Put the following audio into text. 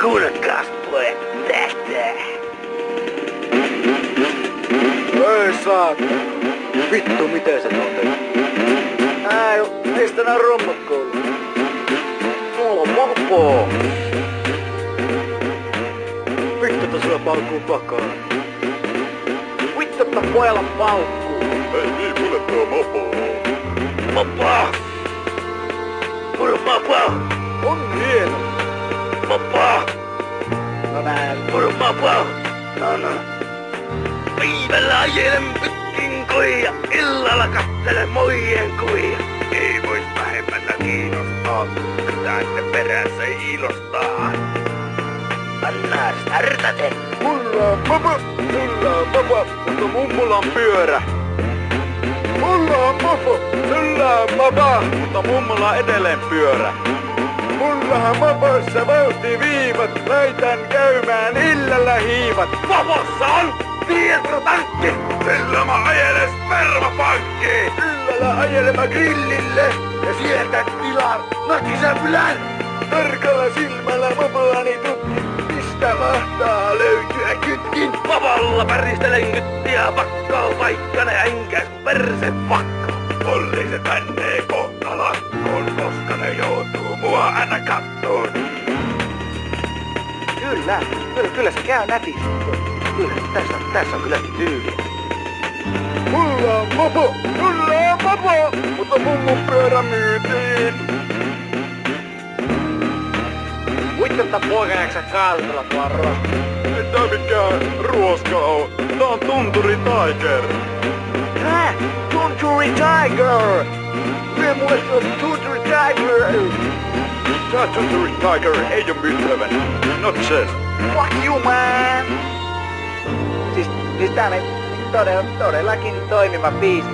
Kuunnelkaas pojat, tähtää. Ei saa. Vittu, miten se tuntee? Mistä nää rommat kuuluu? Mulla on mopo. Vittu, että sulla paukkuu pakaan. Vittu, että pojalla paukkuu. Ei niin, mulle tuo mopo. Mopo! Mulla mopo! On hieno. Mopo! No näin. Mulla mopo! No. Päivällä ajelen pitkin koia, illalla katselen muiden kuvia. Ei vois vähemmältä kiinnostaa, tänne perässä ilostaa. Anna startaten. Mulla on mopo. Sulla on mopo. Mutta mummulla on pyörä. Mulla on mopo. Sulla on mopo. Mutta mummulla on edelleen pyörä. Mullahan mopossa vauhtiviivat. Laitan käymään illalla hiivat. Mopossa on tietotankki. Sillä mä ajelen spermapankkiin. Illalla ajelema grillille. Ja sieltä tilaan nakisäpylän. Tarkalla silmällä mopoani tutkin. Mistä mahtaa löytyä kytkin? Mopolla päristelen kyttiä pakkaa paikkana enkä perse pakka. Poliisit männee kohta lakkoon, koska ne joutuu mua aina kattoon. Kyllä se käy nätisti. Kyllä, tässä on kyllä tyyliä. Mulla on mopo, mutta mummun pyörä myytiin. Vittu, poika jaksä kaalitella tuolla ruoska. Ei tää mikään ruoska oo. Tää on Tunturi Tiger. Hä? Tunturi Tiger! Mie muista on Tunturi Tiger! Tää Tunturi Tiger ei oo myytävän. Not sen. Fuck you, man! Siis tää on todellakin toimiva biisi.